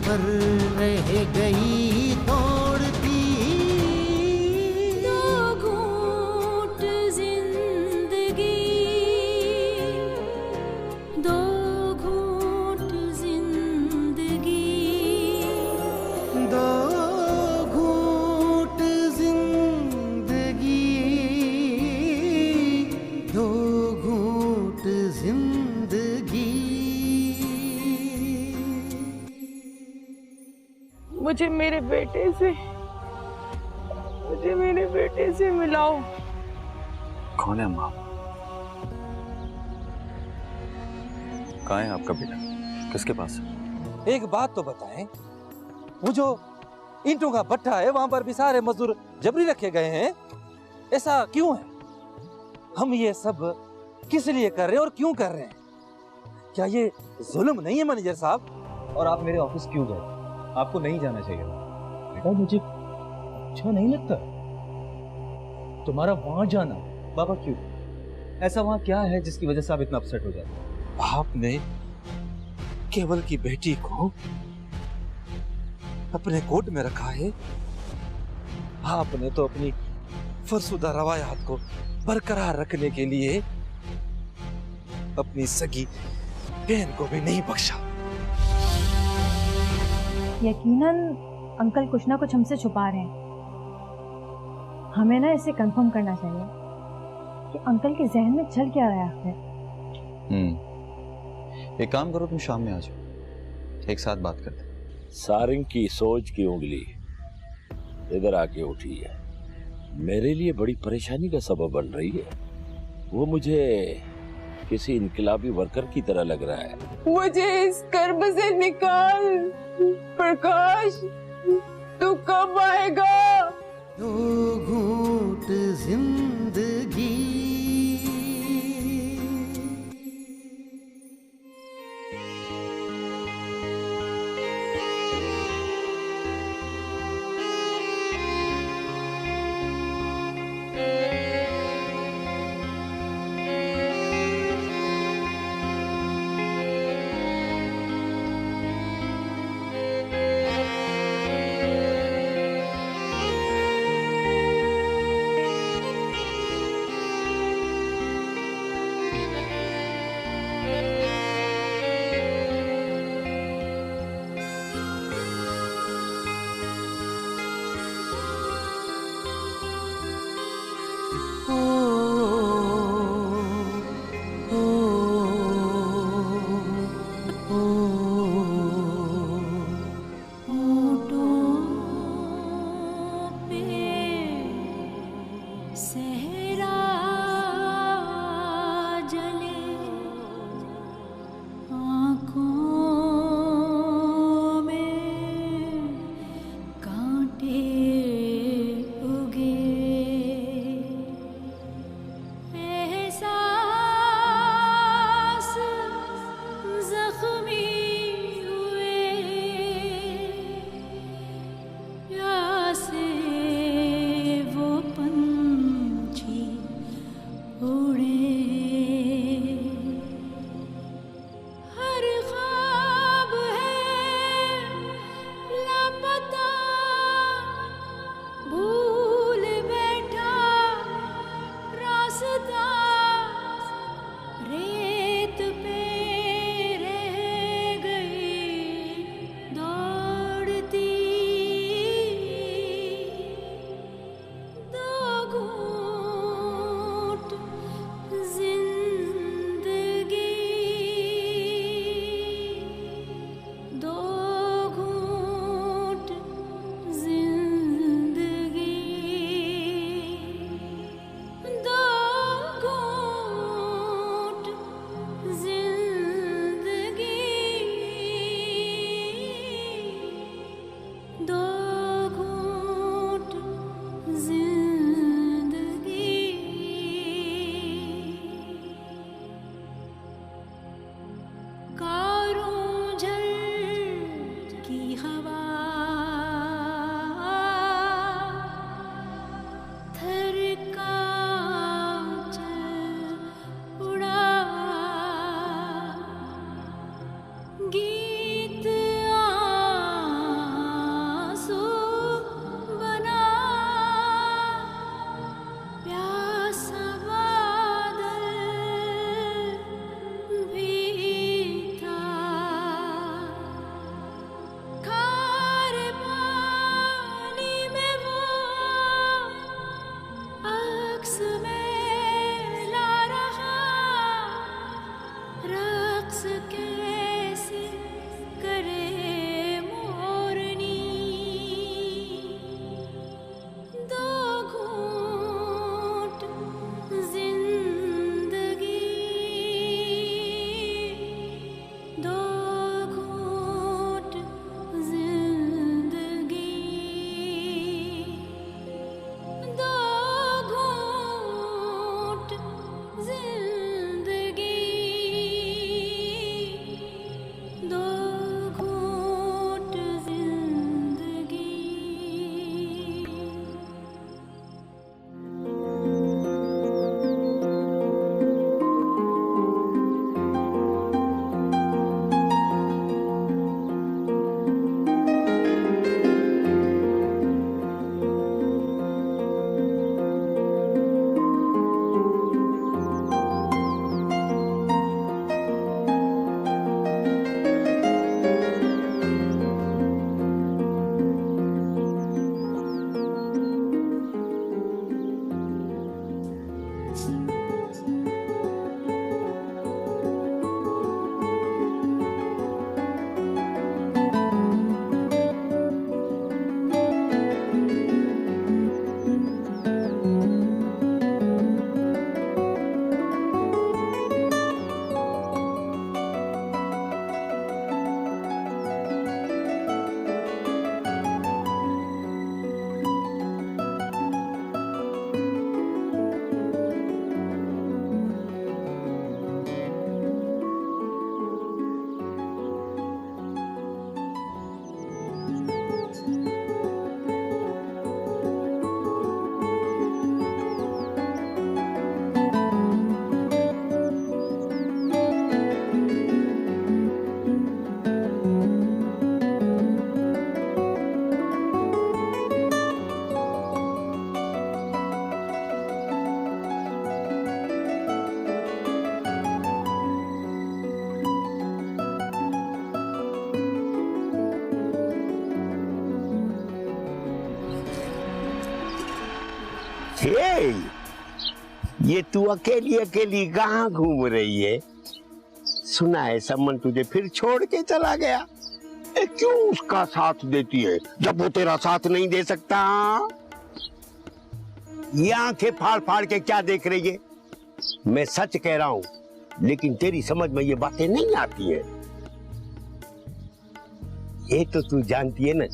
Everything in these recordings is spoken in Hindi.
पर रह गई तोड़ती। दो घूंट जिंदगी, दो घूंट जिंदगी, दो घूंट जिंदगी, दो घूंट जिंदगी। मुझे मेरे बेटे से मिलाओ। कौन है अम्मा? कहाँ है आपका बेटा? किसके पास है? एक बात तो बताएं, वो जो ईंटों का भट्ठा है वहां पर भी सारे मजदूर जबरी रखे गए हैं, ऐसा क्यों है? हम ये सब किस लिए कर रहे हैं और क्यों कर रहे हैं? क्या ये जुल्म नहीं है मैनेजर साहब? और आप मेरे ऑफिस क्यों गए? आपको नहीं जाना चाहिए बेटा, मुझे अच्छा नहीं लगता तुम्हारा वहां जाना। बाबा क्यों? ऐसा वहां क्या है जिसकी वजह से आप इतना अपसेट हो जाते हैं? आपने केवल की बेटी को अपने कोर्ट में रखा है। आपने तो अपनी फरसुदा रवायात को बरकरार रखने के लिए अपनी सगी बहन को भी नहीं बख्शा। यकीनन अंकल कुछ ना कुछ हमसे छुपा रहे हैं। हमें ना इसे कंफर्म करना चाहिए कि अंकल के जहन में चल क्या रहा है। एक काम करो, तुम शाम में आ जाओ, एक साथ बात करते हैं। सारंग की सोच की उंगली इधर आके उठी है, मेरे लिए बड़ी परेशानी का सबब बन रही है। वो मुझे किसी इनकलाबी वर्कर की तरह लग रहा है। मुझे इस कर्ब से निकाल प्रकाश, तू कब आएगा? दो घूंट जिंदगी। दो हे, ये तू अकेली अकेली कहाँ घूम रही है? सुना है समन तुझे फिर छोड़ के चला गया। क्यों उसका साथ देती है जब वो तेरा साथ नहीं दे सकता? ये आंखें फाड़ फाड़ के क्या देख रही है? मैं सच कह रहा हूं, लेकिन तेरी समझ में ये बातें नहीं आती है। ये तो तू जानती है ना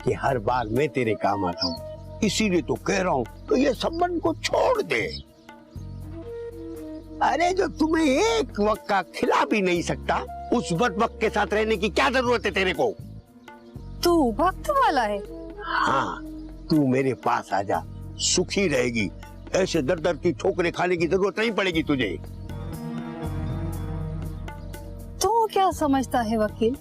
कि हर बार मैं तेरे काम आता हूं, इसीलिए तो कह रहा हूं तो ये संबंध को छोड़ दे। अरे जो तुम्हें एक वक्त का खिला भी नहीं सकता, उस वक्त के साथ रहने की क्या जरूरत है तेरे को? तू वक्त वाला है? हाँ, तू मेरे पास आ जा, सुखी रहेगी। ऐसे दर दर की ठोकरें खाने की जरूरत नहीं पड़ेगी तुझे। तू क्या समझता है वकील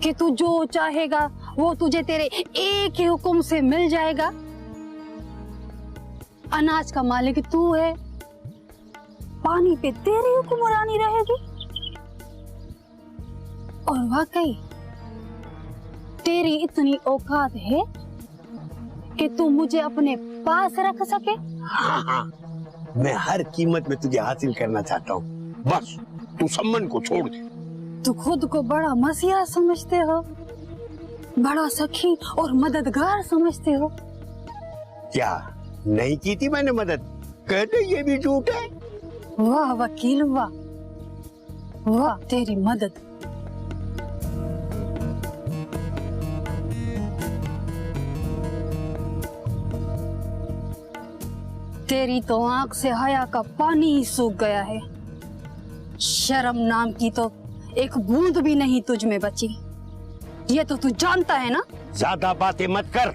कि तू जो चाहेगा वो तुझे तेरे एक ही हुक्म से मिल जाएगा? अनाज का मालिक तू है, पानी पे तेरी हुक्मरानी रहेगी। और वाकई तेरी इतनी औकात है कि तू मुझे अपने पास रख सके? हाँ हाँ, मैं हर कीमत में तुझे हासिल करना चाहता हूँ, बस तू सम्मन को छोड़ दे। तू खुद को बड़ा मसीहा समझते हो, बड़ा सखी और मददगार समझते हो। क्या नहीं की थी मैंने मदद? कहते ये भी झूठ है। वाह वकील वाह, वाह तेरी मदद। तेरी तो आंख से हया का पानी ही सूख गया है। शर्म नाम की तो एक बूंद भी नहीं तुझ में बची। ये तो तू जानता है ना। ज्यादा बातें मत कर,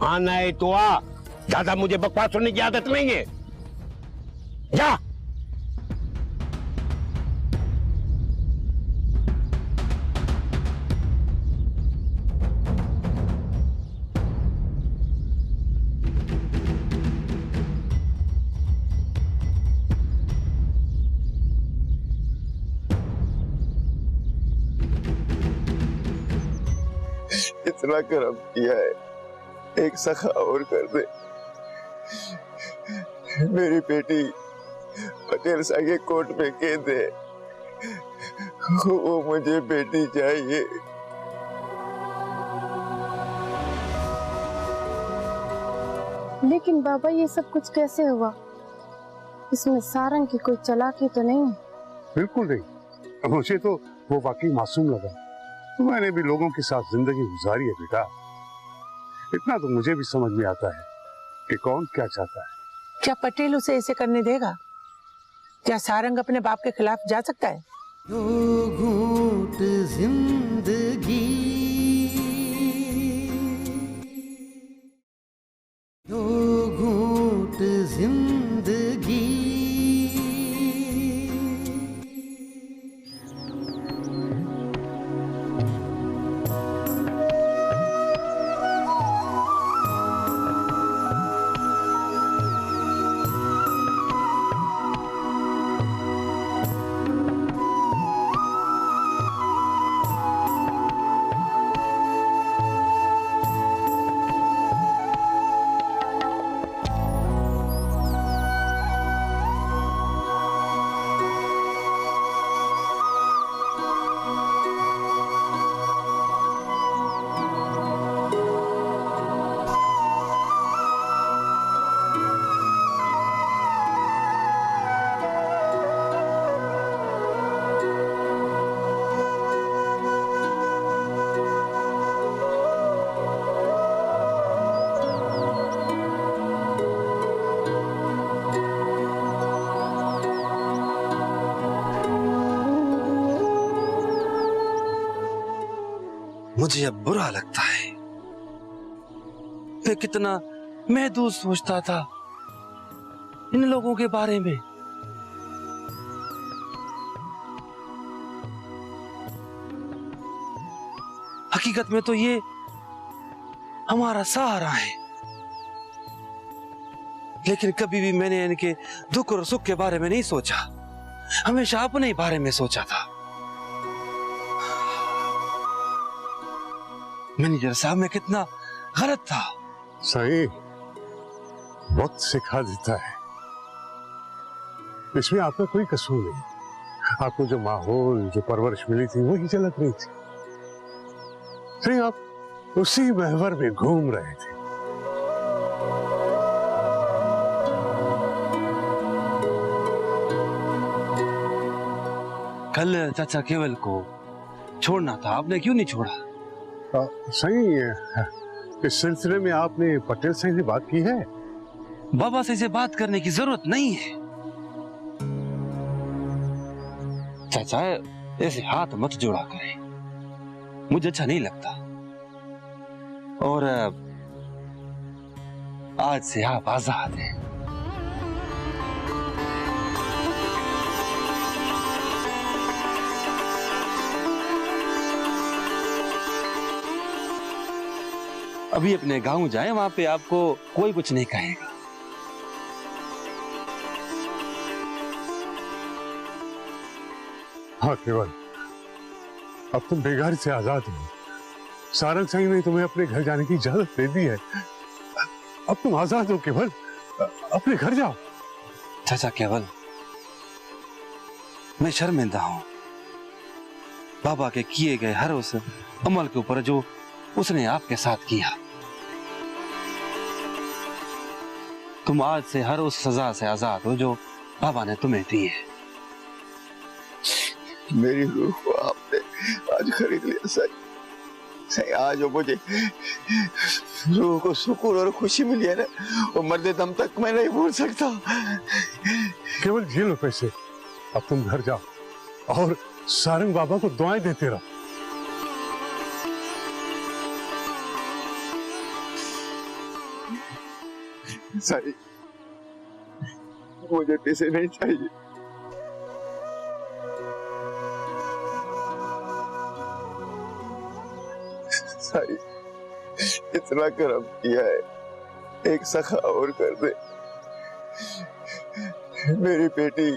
आना है तो आ, ज्यादा मुझे बकवास सुनने की आदत नहीं है। जा। इतना करम किया है, एक सखा और कर दे। मेरी बेटी पटेल साहब के कोर्ट में कैद है, वो मुझे बेटी चाहिए। लेकिन बाबा ये सब कुछ कैसे हुआ? इसमें सारंग की कोई चालाकी तो नहीं है? बिल्कुल नहीं, मुझे तो वो वाकई मासूम लगा। मैंने भी लोगों के साथ जिंदगी गुजारी है बेटा। इतना तो मुझे भी समझ में आता है कि कौन क्या चाहता है। क्या पटेल उसे ऐसे करने देगा? क्या सारंग अपने बाप के खिलाफ जा सकता है? दो घूंट जिंदगी, दो घूंट जिंदगी, मुझे अब बुरा लगता है। मैं कितना महदूद सोचता था इन लोगों के बारे में। हकीकत में तो ये हमारा सहारा है, लेकिन कभी भी मैंने इनके दुख और सुख के बारे में नहीं सोचा, हमेशा अपने ही बारे में सोचा था। मैनेजर साहब, मैं कितना गलत था। सही, वक्त सिखा देता है, इसमें आपका कोई कसूर नहीं। आपको जो माहौल, जो परवरिश मिली थी वही झलक रही थी। सही, आप उसी महवर में घूम रहे थे। कल चाचा केवल को छोड़ना था, आपने क्यों नहीं छोड़ा? सही है, इस सिलसिले में आपने पटेल से बात की है? बाबा से इसे बात करने की जरूरत नहीं है। चाचा, ऐसे हाथ मत जोड़ा करें, मुझे अच्छा नहीं लगता। और आज से आप आजाद हैं। अभी अपने गांव जाए, वहां पे आपको कोई कुछ नहीं कहेगा। हाँ केवल, अब तुम बेगारी से आजाद हो। सारंग सिंह ने तुम्हें अपने घर जाने की इजाजत दे दी है। अब तुम आजाद हो केवल, अपने घर जाओ। चाचा केवल, मैं शर्मिंदा हूं बाबा के किए गए हर उस अमल के ऊपर जो उसने आपके साथ किया। तुम आज से हर उस सजा से आजाद हो जो बाबा ने तुम्हें दी है। मेरी रूह को आपने आज खरीद लिया सही। सही, आज वो मुझे रूह को सुकून और खुशी मिली है ना, वो मरते दम तक मैं नहीं भूल सकता। केवल झेलो पैसे, अब तुम घर जाओ और सारंग बाबा को दुआएं देते रहो। सही, मुझे पैसे नहीं चाहिए। सही, इतना करम किया है, एक सखा और कर दे। मेरी बेटी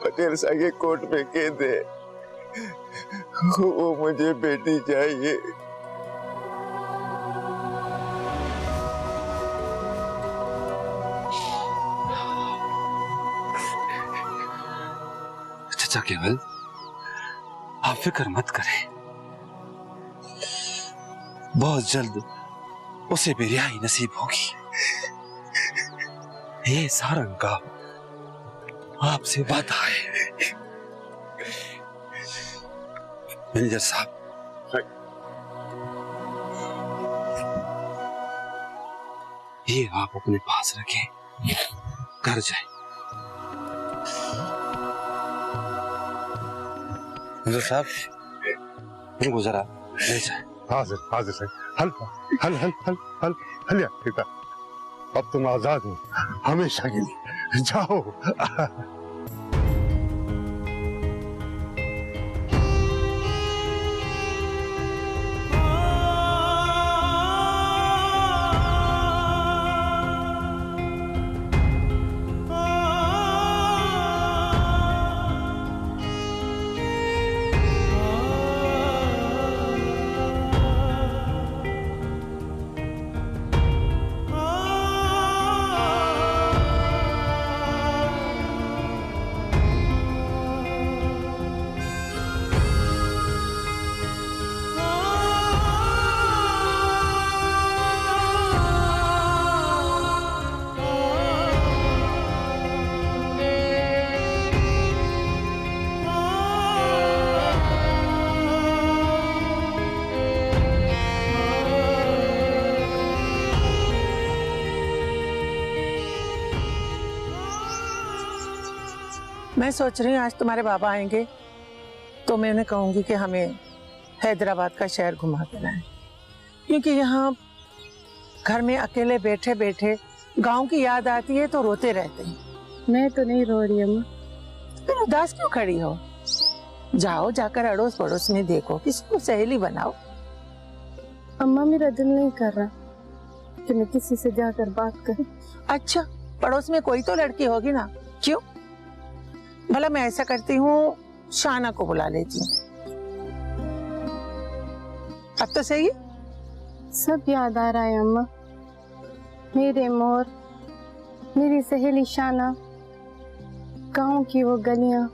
पटेल साहब के कोर्ट में कैद है, वो मुझे बेटी चाहिए। चाचा केवल, आप फिक्र मत करें, बहुत जल्द उसे भी रिहाई नसीब होगी। ये सारंग का आपसे वादा है। मैनेजर साहब, ये आप अपने पास रखें, घर जाए। मैनेजर साहब, इनको जरा ले जाए। हाजिर हाजिर सही, हल हल हल हल हल हल बेटा, अब तुम आजाद हो हमेशा के लिए, जाओ। मैं सोच रही हूँ आज तुम्हारे बाबा आएंगे तो मैं उन्हें कहूंगी कि हमें हैदराबाद का शहर घुमा कर आए, क्योंकि यहाँ घर में अकेले बैठे बैठे गांव की याद आती है तो रोते रहते हैं। मैं तो नहीं रो रही अम्मा। फिर उदास क्यों खड़ी हो? जाओ, जाकर अड़ोस पड़ोस में देखो, किसी को सहेली बनाओ। अम्मा मेरा दिल नहीं कर रहा कि मैं किसी से जाकर बात करूं। अच्छा, पड़ोस में कोई तो लड़की होगी ना, क्यों? भला मैं ऐसा करती हूँ, शाना को बुला लेती हूँ। अब तो सही है। सब याद आ रहा है अम्मा, मेरे मोर, मेरी सहेली शाना, गांव की वो गलियां,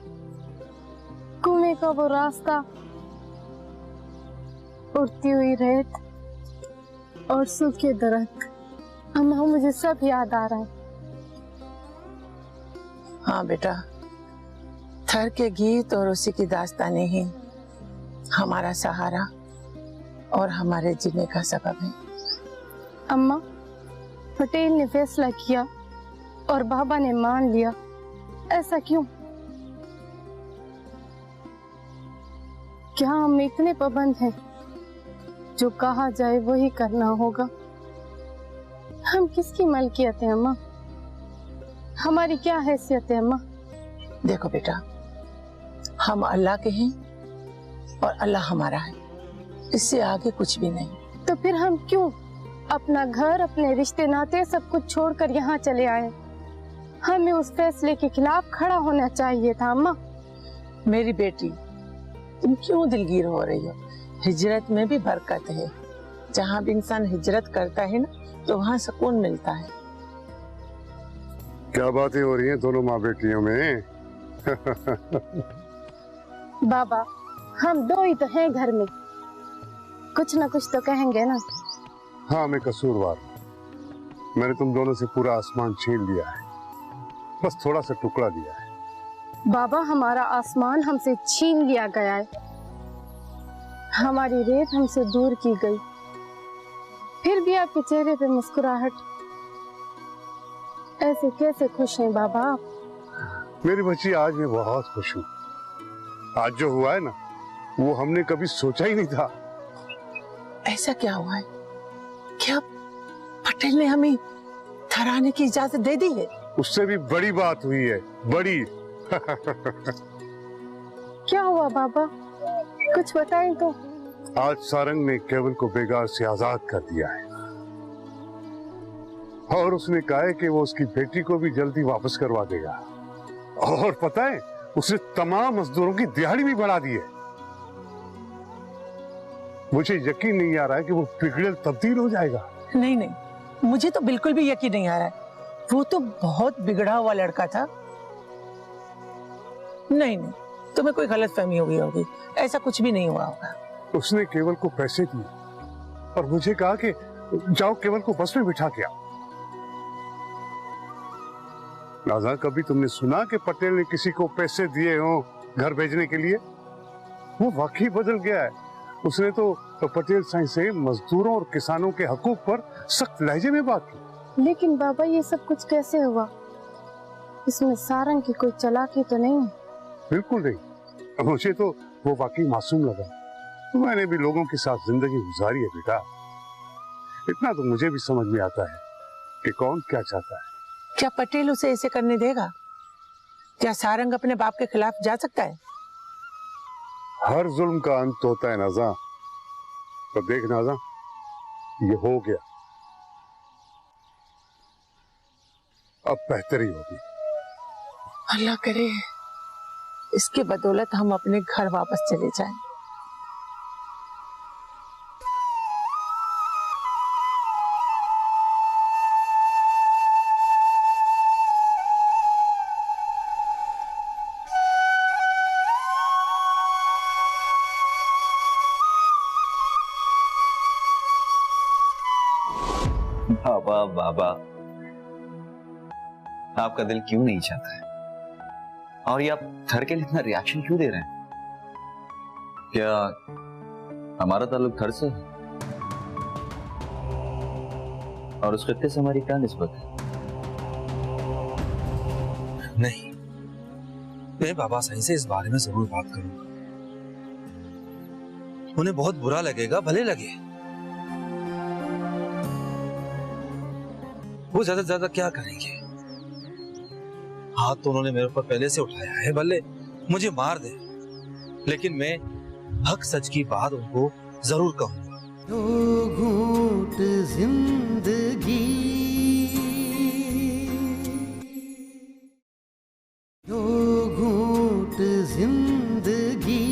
कुएं का वो रास्ता, उड़ती हुई रेत और सूखे दरख्त। अम्मा मुझे सब याद आ रहा है। हाँ बेटा, थर के गीत और उसी की दास्तानें ही हमारा सहारा और हमारे जीने का सबब है। अम्मा, पटेल ने फैसला किया और बाबा ने मान लिया, ऐसा क्यों? क्या हम इतने पाबंद हैं? जो कहा जाए वही करना होगा। हम किसकी मलकियत है अम्मा? हमारी क्या हैसियत है अम्मा? देखो बेटा, हम अल्लाह के हैं और अल्लाह हमारा है, इससे आगे कुछ भी नहीं। तो फिर हम क्यों अपना घर, अपने रिश्ते नाते सब कुछ छोड़कर यहाँ चले आए? हमें उस फैसले के खिलाफ खड़ा होना चाहिए था अम्मा। मेरी बेटी, तुम क्यों दिलगीर हो रही हो? हिजरत में भी बरकत है। जहाँ भी इंसान हिजरत करता है ना, तो वहाँ सुकून मिलता है। क्या बातें हो रही हैं दोनों माँ बेटियों में? बाबा, हम दो ही तो हैं घर में, कुछ ना कुछ तो कहेंगे ना। हाँ, मैं कसूरवार हूँ। मैंने तुम दोनों से पूरा आसमान छीन लिया है, बस थोड़ा सा टुकड़ा दिया है। बाबा, हमारा आसमान हमसे छीन लिया गया है, हमारी रेत हमसे दूर की गई, फिर भी आपके चेहरे पे मुस्कुराहट। ऐसे कैसे खुश हैं बाबा आप? मेरी बच्ची, आज मैं बहुत खुश हूँ। आज जो हुआ है ना, वो हमने कभी सोचा ही नहीं था। ऐसा क्या हुआ है? क्या पटेल ने हमें थर आने की इजाजत दे दी है? उससे भी बड़ी बात हुई है, बड़ी। क्या हुआ बाबा, कुछ बताएं तो। आज सारंग ने केवल को बेगार से आजाद कर दिया है और उसने कहा है कि वो उसकी बेटी को भी जल्दी वापस करवा देगा। और पता है, उसने तमाम मजदूरों की दिहाड़ी भी बढ़ा दी है। मुझे यकीन नहीं आ रहा है कि वो पिघल तब्दील हो जाएगा। नहीं नहीं, मुझे तो बिल्कुल भी यकीन नहीं आ रहा है। वो तो बहुत बिगड़ा हुआ लड़का था। नहीं नहीं, तुम्हें कोई गलतफहमी हो गई होगी, ऐसा कुछ भी नहीं हुआ होगा। उसने केवल को पैसे दिए और मुझे कहा कि जाओ केवल को बस में बिठा के आओ। नाज़ा, कभी तुमने सुना कि पटेल ने किसी को पैसे दिए हो घर भेजने के लिए? वो वाकई बदल गया है। उसने तो पटेल साईं से मजदूरों और किसानों के हकूक पर सख्त लहजे में बात की। लेकिन बाबा, ये सब कुछ कैसे हुआ? इसमें सारंग की कोई चालाकी तो नहीं है? बिल्कुल नहीं, मुझे तो वो वाकई मासूम लगा। मैंने भी लोगों के साथ जिंदगी गुजारी है बेटा। इतना तो मुझे भी समझ में आता है कि कौन क्या चाहता है। क्या पटेल उसे ऐसे करने देगा? क्या सारंग अपने बाप के खिलाफ जा सकता है? हर जुल्म का अंत होता है नाज़ा। तो देख नाज़ा, ये हो गया, अब बेहतरी होगी। अल्लाह करे इसके बदौलत हम अपने घर वापस चले जाएं। बाबा बाबा, आपका दिल क्यों नहीं चाहता है? और ये आप थर के लिए इतना रिएक्शन क्यों दे रहे हैं? क्या हमारा ताल्लुक थर से है? और उस खित्ते से हमारी क्या निस्बत है? नहीं, मैं बाबा साईं से इस बारे में जरूर बात करूंगा। उन्हें बहुत बुरा लगेगा, भले लगे। वो ज्यादा से ज्यादा क्या करेंगे? हाथ तो उन्होंने मेरे ऊपर पहले से उठाया है, भले मुझे मार दे, लेकिन मैं हक सच की बात उनको जरूर कहूंगा। दो घूंट जिंदगी, दो घूंट जिंदगी,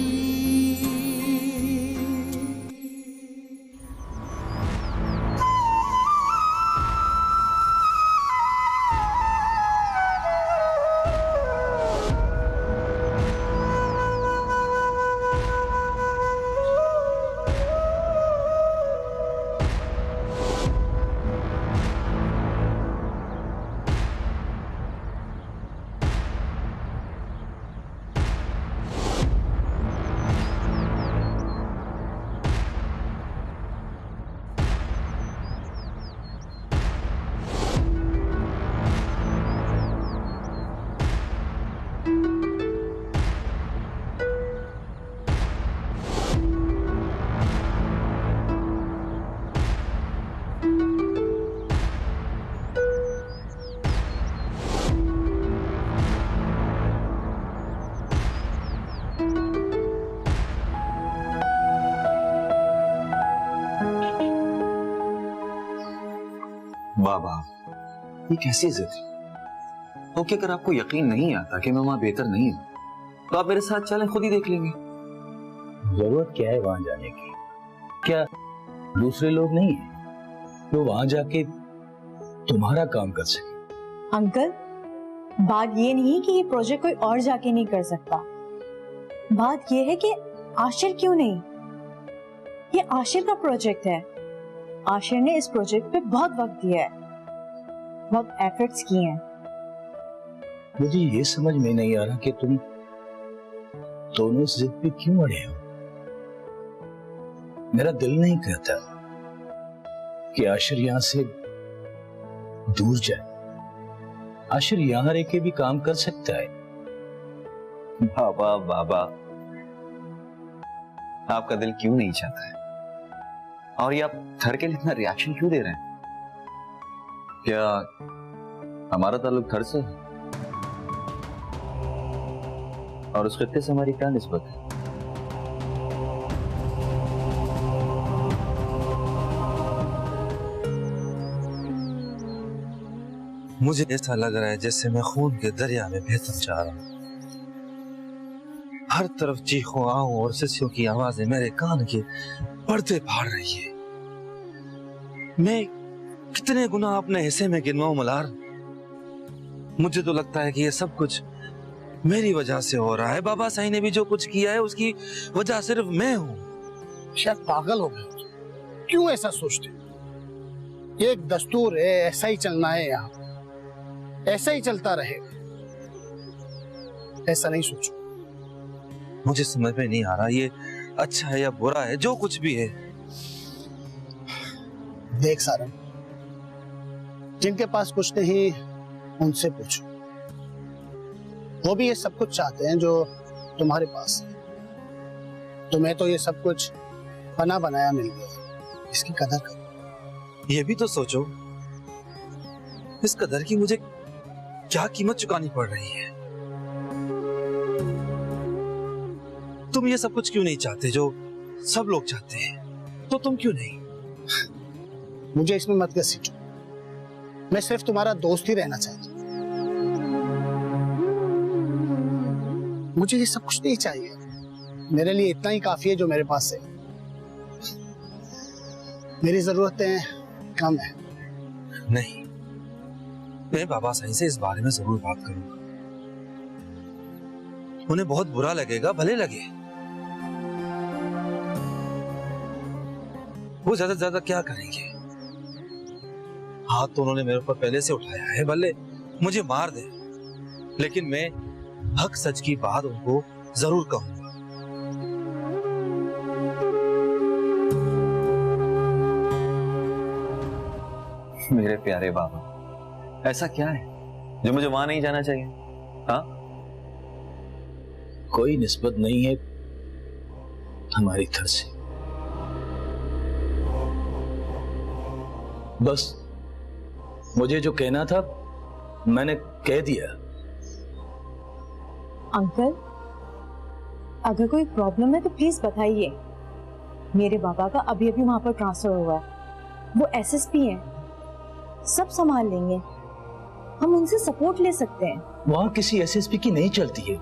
बाबा, ये कैसी जिद है? ओके, अगर आपको यकीन नहीं आता कि मैं वहां बेहतर नहीं हूं तो आप मेरे साथ चलें, खुद ही देख लेंगे। जरूरत क्या है वहां जाने की? क्या दूसरे लोग नहीं है जो वहां जाके तुम्हारा काम कर सके? अंकल, बात ये नहीं कि ये प्रोजेक्ट कोई और जाके नहीं कर सकता। बात ये है कि आशिर क्यों नहीं? ये आशिर का प्रोजेक्ट है। आशिर ने इस प्रोजेक्ट पे बहुत वक्त दिया है, बहुत एफर्ट्स किए हैं। मुझे ये समझ में नहीं आ रहा कि तुम दोनों इस जिद पे क्यों अड़े हो। मेरा दिल नहीं कहता कि आशिर यहां से दूर जाए। आशिर यहां रह के भी काम कर सकता है। बाबा बाबा, आपका दिल क्यों नहीं चाहता है? और ये आप थर के लिए इतना रिएक्शन क्यों दे रहे हैं? क्या हमारा ताल्लुक थर से है? और उस खित्ते से हमारी क्या निस्बत है? मुझे ऐसा लग रहा है जैसे मैं खून के दरिया में बहकर जा रहा हूं। हर तरफ चीखों, आओ और सिस्सियों की आवाजें मेरे कान के पर्दे फाड़ रही है। मैं कितने गुनाह अपने हिस्से में गिनवाऊं मलार। मुझे तो लगता है कि ये सब कुछ मेरी वजह से हो रहा है। बाबा साईं ने भी जो कुछ किया है उसकी वजह सिर्फ मैं हूं। शायद पागल हो गए, क्यों ऐसा सोचते? ये एक दस्तूर है, ऐसा ही चलना है, यहाँ ऐसा ही चलता रहेगा। ऐसा नहीं सोचो। मुझे समझ में नहीं आ रहा ये अच्छा है या बुरा है, जो कुछ भी है। देख सारंग, जिनके पास कुछ नहीं उनसे पूछो। वो भी ये सब कुछ चाहते हैं जो तुम्हारे पास है। तुम्हें तो ये सब कुछ बना बनाया मिल गया, इसकी कदर करो। ये भी तो सोचो, इस कदर की मुझे क्या कीमत चुकानी पड़ रही है। तुम ये सब कुछ क्यों नहीं चाहते जो सब लोग चाहते हैं? तो तुम क्यों नहीं? मुझे इसमें मत घसीटो। मैं सिर्फ तुम्हारा दोस्त ही रहना चाहता हूं। मुझे ये सब कुछ नहीं चाहिए। मेरे लिए इतना ही काफी है जो मेरे पास है। मेरी जरूरतें कम है। नहीं, मैं बाबा साईं से इस बारे में जरूर बात करूंगा। उन्हें बहुत बुरा लगेगा, भले लगे। वो ज्यादा से ज्यादा क्या करेंगे? हाथ तो उन्होंने मेरे ऊपर पहले से उठाया है, भले मुझे मार दे, लेकिन मैं हक सच की बात उनको जरूर कहूंगा। मेरे प्यारे बाबा, ऐसा क्या है जो मुझे वहां नहीं जाना चाहिए? हाँ, कोई निस्बत नहीं है हमारी तरफ से। बस मुझे जो कहना था मैंने कह दिया। अंकल, अगर कोई प्रॉब्लम है तो प्लीज बताइए। मेरे बाबा का अभी अभी वहां पर ट्रांसफर हुआ है, वो एसएसपी हैं, सब संभाल लेंगे, हम उनसे सपोर्ट ले सकते हैं। वहां किसी एसएसपी की नहीं चलती है,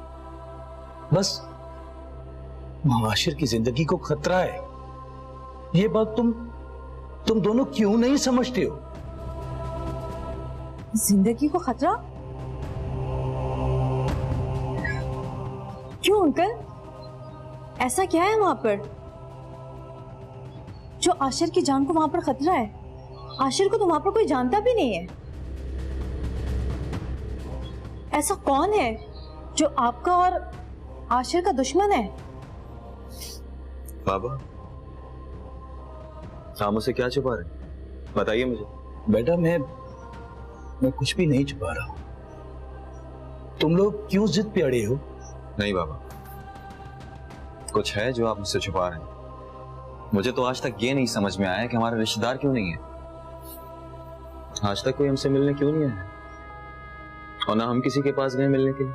बस मुआशिर की जिंदगी को खतरा है। ये बात तुम दोनों क्यों नहीं समझते हो? जिंदगी को खतरा? क्यों अंकल, ऐसा क्या है वहां पर जो आशिर की जान को वहां पर खतरा है? आशिर को तो वहां पर कोई जानता भी नहीं है। ऐसा कौन है जो आपका और आशिर का दुश्मन है? बाबा, आप मुझसे क्या छुपा रहे हैं? बताइए मुझे। बेटा, मैं कुछ भी नहीं छुपा रहा हूं। तुम लोग क्यों जिद पे अड़े हो? नहीं बाबा, कुछ है जो आप मुझसे छुपा रहे हैं। मुझे तो आज तक ये नहीं समझ में आया कि हमारा रिश्तेदार क्यों नहीं है। आज तक कोई हमसे मिलने क्यों नहीं आया, और ना हम किसी के पास गए मिलने के लिए।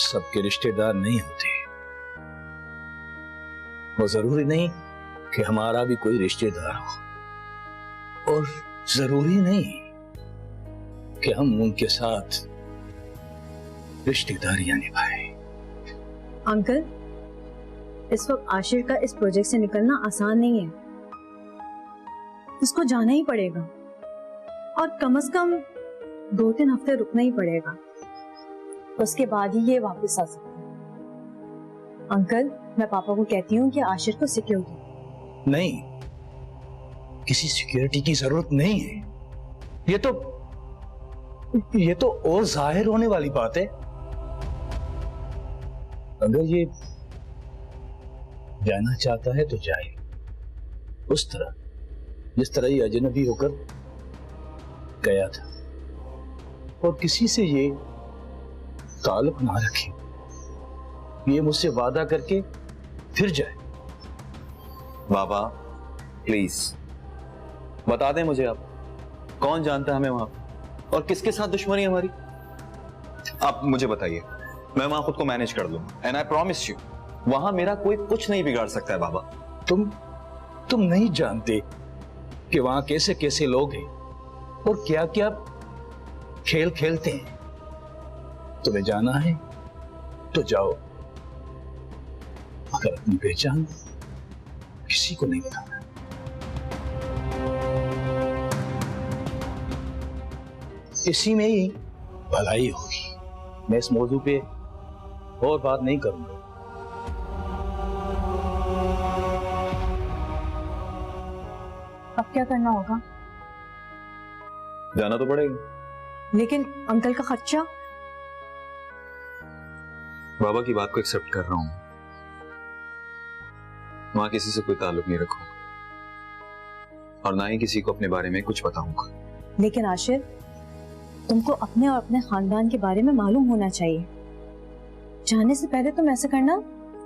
सबके रिश्तेदार नहीं होते, वो जरूरी नहीं कि हमारा भी कोई रिश्तेदार हो, और जरूरी नहीं कि हम उनके साथ रिश्तेदारियां निभाएं। अंकल, इस वक्त आशिर का इस प्रोजेक्ट से निकलना आसान नहीं है। उसको जाना ही पड़ेगा, और कम से कम 2-3 हफ्ते रुकना ही पड़ेगा। उसके बाद ही ये वापस आ सकता है। अंकल, मैं पापा को कहती हूँ कि आशिर को सिक्योरिटी। नहीं, किसी सिक्योरिटी की जरूरत नहीं है। ये तो और जाहिर होने वाली बात है। अगर ये जाना चाहता है तो जाए, उस तरह जिस तरह ये अजनबी होकर गया था, और किसी से ये ताल्लुक ना रखे। ये मुझसे वादा करके फिर जाए। बाबा प्लीज बता दें मुझे, आप कौन जानता है हमें वहां, और किसके साथ दुश्मनी है हमारी। आप मुझे बताइए, मैं वहां खुद को मैनेज कर लूंगा। एंड आई प्रॉमिस यू, वहां मेरा कोई कुछ नहीं बिगाड़ सकता है। बाबा तुम नहीं जानते कि वहां कैसे कैसे लोग हैं और क्या क्या खेल खेलते हैं। तुम्हें जाना है तो जाओ, मगर अपनी पहचान किसी को नहीं बताना। इसी में ही भलाई होगी। मैं इस मौजू पे और बात नहीं करूंगा। अब क्या करना होगा? जाना तो पड़ेगा। लेकिन अंकल का खर्चा? बाबा की बात को एक्सेप्ट कर रहा हूं। वहां किसी से कोई ताल्लुक नहीं रखूंगा, और ना ही किसी को अपने बारे में कुछ बताऊंगा। लेकिन आशिर, तुमको अपने और अपने खानदान के बारे में मालूम होना चाहिए। जाने से पहले तुम ऐसा करना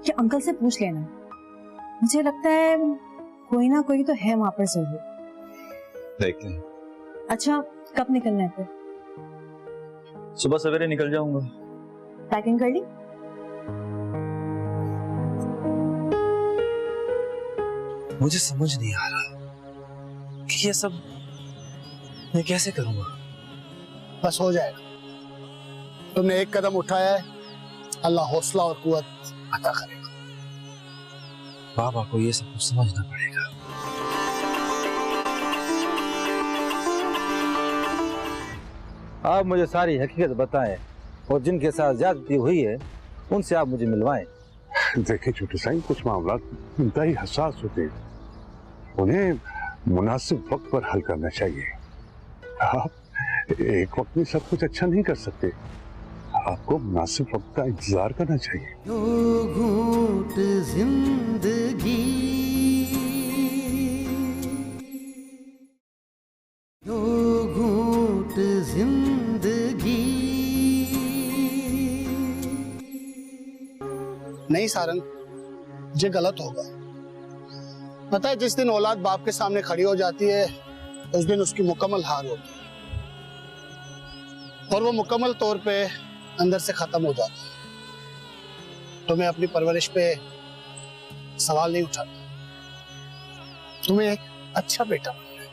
कि अंकल से पूछ लेना। मुझे लगता है कोई ना कोई तो है वहां पर जरूर। देखते हैं। अच्छा, कब निकलना है फिर? सुबह सवेरे निकल जाऊंगा। पैकिंग कर ली? मुझे समझ नहीं आ रहा कि ये सब मैं कैसे करूंगा। बस हो जाएगा। तुमने एक कदम उठाया है, अल्लाह हौसला और कुव्वत अता करेगा। बाबा को ये सब कुछ समझना पड़ेगा। आप मुझे सारी हकीकत बताएं, और जिनके साथ ज्यादती हुई है उनसे आप मुझे मिलवाएं। देखिए छोटे साईं, कुछ मामला इंतहाई हसास होते हैं, उन्हें मुनासिब वक्त पर हल करना चाहिए। आप एक वक्त में सब कुछ अच्छा नहीं कर सकते, आपको मुनासिब वक्त का इंतजार करना चाहिए। दो घूंट जिंदगी, दो घूंट जिंदगी। नहीं सारंग, ये गलत होगा। पता है, जिस दिन औलाद बाप के सामने खड़ी हो जाती है उस दिन उसकी मुकम्मल हार होती है और वो मुकम्मल तौर पे अंदर से खत्म हो जाती है। तुम्हें अपनी परवरिश पे सवाल नहीं उठाना, तुम्हें एक अच्छा बेटा बनना है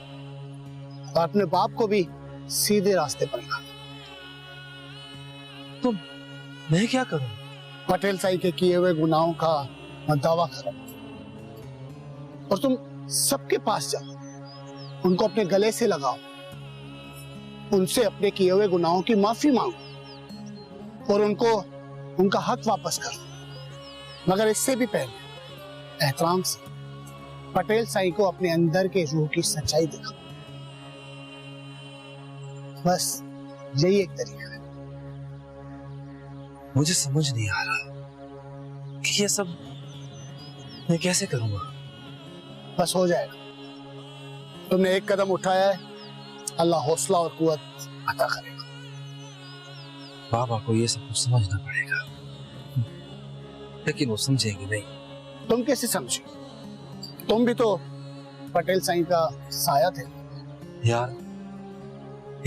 और अपने बाप को भी सीधे रास्ते पर लाना। तो मैं क्या करूं? पटेल साई के किए हुए गुनाहों का मैं दावा करूं और तुम सबके पास जाओ, उनको अपने गले से लगाओ, उनसे अपने किए हुए गुनाहों की माफी मांगो और उनको उनका हक वापस करो। मगर इससे भी पहले एहतराम से पटेल साई को अपने अंदर के रूह की सच्चाई दिखाओ। बस यही एक तरीका है। मुझे समझ नहीं आ रहा कि ये सब मैं कैसे करूंगा। बस हो जाएगा। तुमने एक कदम उठाया है, अल्लाह हौसला और कुव्वत अता करेगा। बाबा को ये सब कुछ समझना पड़ेगा, लेकिन वो समझेंगे नहीं। तुम कैसे समझे? तुम भी तो पटेल साईं का साया थे। यार,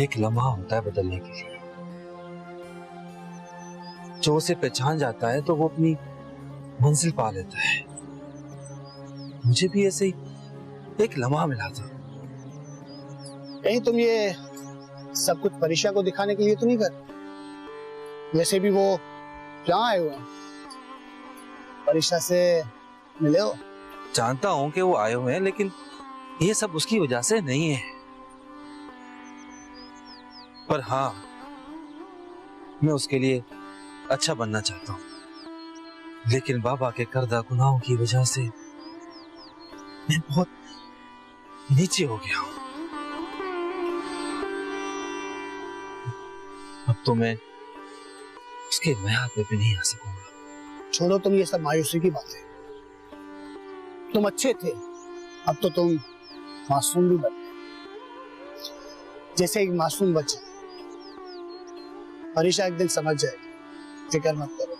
एक लम्हा होता है बदलने के लिए। जो उसे पहचान जाता है तो वो अपनी मंजिल पा लेता है। मुझे भी ऐसे ही एक लम्हा मिला था। कहीं तुम ये सब कुछ परीक्षा को दिखाने के लिए तो नहीं कर? वैसे भी वो क्या आए हुए हैं? परीक्षा से मिले हो? जानता हूं कि वो आए हुए हैं, लेकिन ये सब उसकी वजह से नहीं है। पर हाँ, मैं उसके लिए अच्छा बनना चाहता हूं, लेकिन बाबा के करदा गुनाहों की वजह से मैं बहुत नीचे हो गया हूं। अब तो मैं उसके महल पे भी नहीं आ सकूंगा। छोड़ो तुम ये सब मायूसी की बातें। तुम अच्छे थे, अब तो तुम मासूम भी बन गए, जैसे एक मासूम बच्चा। परीक्षा एक दिन समझ जाएगी, फिक्र मत करो।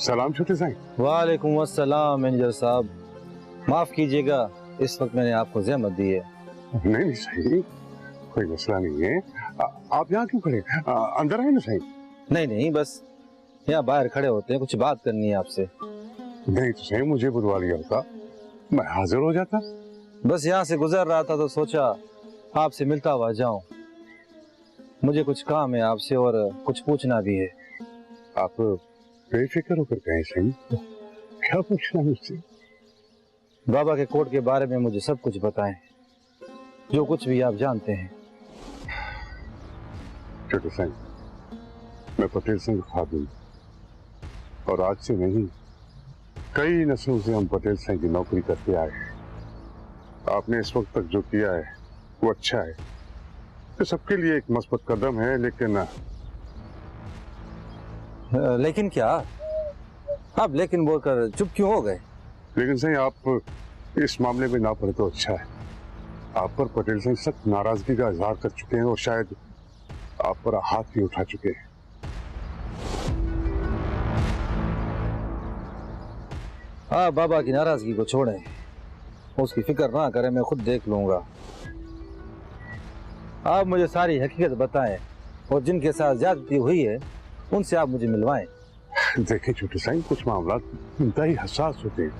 सलाम छोटे साईं। वालेकुम अस्सलाम मैनेजर साहब, माफ कीजिएगा इस वक्त मैंने आपको ज़हमत दी है। नहीं साईं, कोई मसला नहीं है। आप यहाँ क्यों खड़े? अंदर आए ना साईं। नहीं नहीं, बस यहाँ बाहर खड़े होते हैं, कुछ बात करनी है आपसे। नहीं तो साईं, मुझे बुलवा लिया होता, मैं हाजिर हो जाता। बस यहाँ से गुजर रहा था तो सोचा आपसे मिलता हुआ जाऊं। मुझे कुछ काम है आपसे और कुछ पूछना भी है। आप बेफिक्र होकर कहें सही, क्या पूछना मुझसे? बाबा के कोर्ट के बारे में मुझे सब कुछ बताएं, जो कुछ भी आप जानते हैं। छोटे साईं, मैं पटेल सिंह खादिम और आज से नहीं, कई नस्लों से हम पटेल सिंह की नौकरी करते आए हैं। आपने इस वक्त तक जो किया है वो अच्छा है, तो सबके लिए एक मस्बत कदम है। लेकिन क्या? आप लेकिन बोलकर चुप क्यों हो गए? लेकिन सही, आप इस मामले में ना पड़े तो अच्छा है। आप पर पटेल सिंह सख्त नाराजगी का इजहार कर चुके हैं और शायद आप पर हाथ भी उठा चुके हैं। आप बाबा की नाराजगी को छोड़ें, उसकी फिक्र ना करें, मैं खुद देख लूंगा। आप मुझे सारी हकीकत बताएं और जिनके साथ ज्यादती हुई है उनसे आप मुझे मिलवाएं। देखिए छोटे साईं, कुछ मामला इंतहाई हसास होते हैं,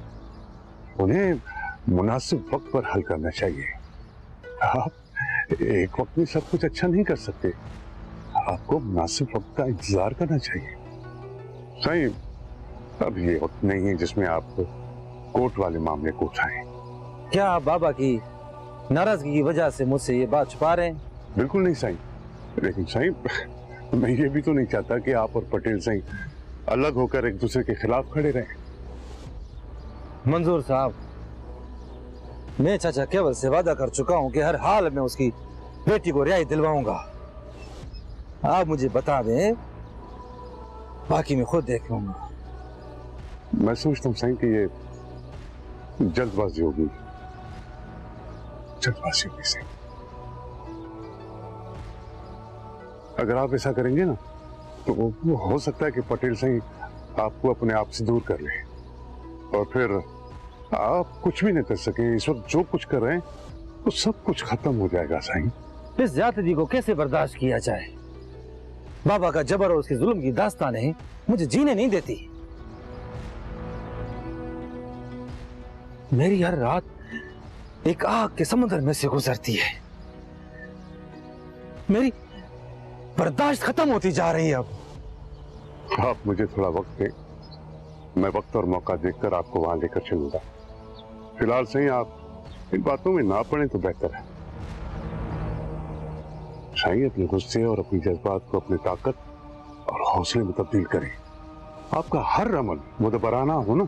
उन्हें मुनासिब वक्त पर हल करना चाहिए। आप एक वक्त में सब कुछ अच्छा नहीं कर सकते, आपको मुनासिब वक्त का इंतजार करना चाहिए। सही, अब ये वक्त नहीं है जिसमें आप कोर्ट वाले मामले को उठाएं। क्या आप बाबा की नाराजगी की वजह से मुझसे ये बात छुपा रहे हैं? बिल्कुल नहीं साईं, लेकिन साईं मैं ये भी तो नहीं चाहता कि आप और पटेल साईं अलग होकर एक दूसरे के खिलाफ खड़े रहें। मंजूर साहब, मैं चाचा केवल से वादा कर चुका हूं कि हर हाल में उसकी बेटी को रिहाई दिलवाऊंगा। आप मुझे बता दें, बाकी मैं खुद देख लूंगा। मैं सोचता हूँ साईं कि ये जल्दबाजी होगी, जल्दबाजी होगी साईं। अगर आप ऐसा करेंगे ना तो वो हो सकता है कि पटेल साईं आपको अपने आप से दूर कर ले और फिर आप कुछ भी नहीं कर सके। इस वक्त जो कुछ कर रहे हैं वो सब कुछ खत्म हो जाएगा साईं। इस ज्यादती को कैसे बर्दाश्त किया जाए? बाबा का जबर और उसकी जुल्म की दास्तानें मुझे जीने नहीं देती। मेरी हर रात एक आग के समुद्र में से गुजरती है। मेरी बर्दाश्त खत्म होती जा रही है। अब आप मुझे थोड़ा वक्त दें, मैं वक्त और मौका देखकर आपको वहां लेकर चलूंगा। फिलहाल सही आप इन बातों में ना पड़े तो बेहतर है। शायद अपने गुस्से और अपनी जज्बात को अपनी ताकत और हौसले में तब्दील करें। आपका हर अमल मुदबराना हो ना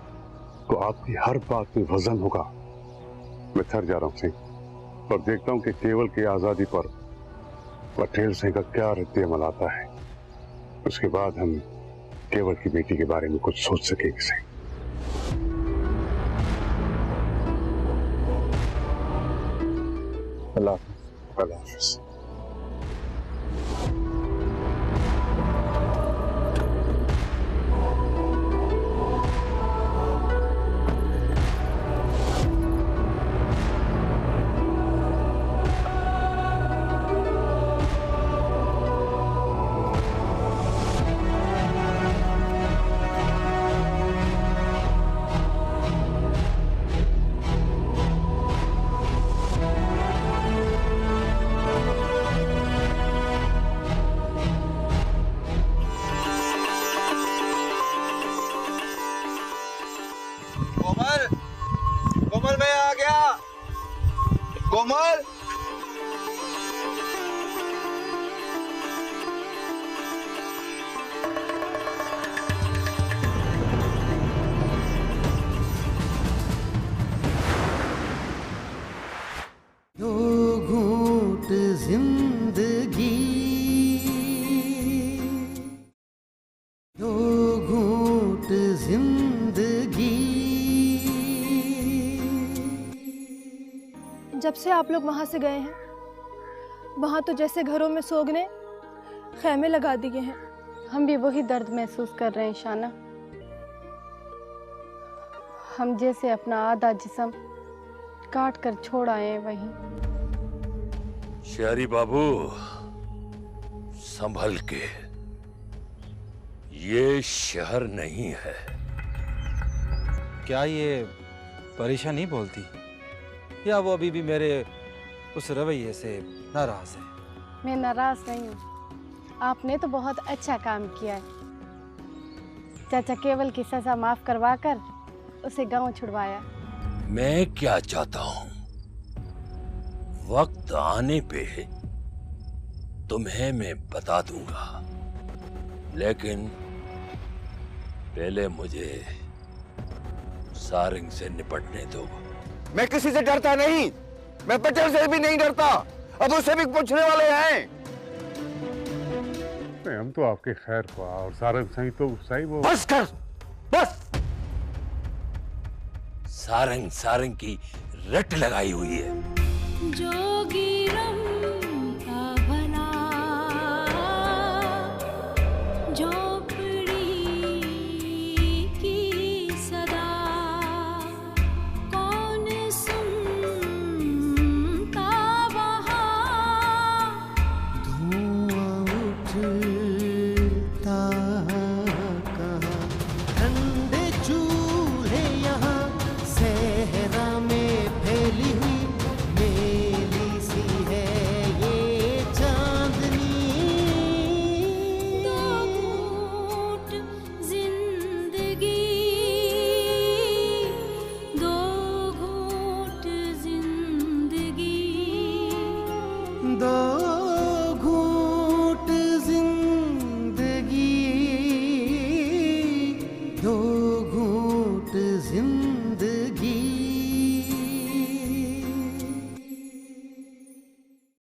तो आपकी हर बात में वजन होगा। मैं थक जा रहा हूं सिंह और देखता हूं कि केवल की आजादी पर पटेल सिंह का क्या रद्द-ए-अमल आता है। उसके बाद हम केवल की बेटी के बारे में कुछ सोच सकेंगे सिंह। अल्लाह हाफिज़। कोमल मैं आ गया। कोमल दो घूंट जिंदगी, दो घूंट जिंदगी। जब से आप लोग वहाँ से गए हैं, वहाँ तो जैसे घरों में सोगने खैमे लगा दिए हैं। हम भी वही दर्द महसूस कर रहे हैं शाना। हम जैसे अपना आधा जिस्म काट कर छोड़ आए हैं वहीं। शहरी बाबू संभल के, ये शहर नहीं है। क्या ये परेशान नहीं बोलती, या वो अभी भी मेरे उस रवैये से नाराज है? मैं नाराज नहीं हूँ, आपने तो बहुत अच्छा काम किया है। चाचा केवल की सजा माफ करवा कर उसे गांव छुड़वाया। मैं क्या चाहता हूँ, वक्त आने पे तुम्हें मैं बता दूंगा, लेकिन पहले मुझे सारंग से निपटने दो। मैं किसी से डरता नहीं, मैं पटेल से भी नहीं डरता। अब उससे भी पूछने वाले हैं। हम तो आपके खैर को और सारंग सही तो सही वो बस कर, बस। सारंग सारंग की रट लगाई हुई है। जोगी रंगा भला झोपड़ी की सदा कौन सुनता वहाँ। धुआं उठता कहाँ, ठंडे चूल्हे यहाँ सहरा में जिंदगी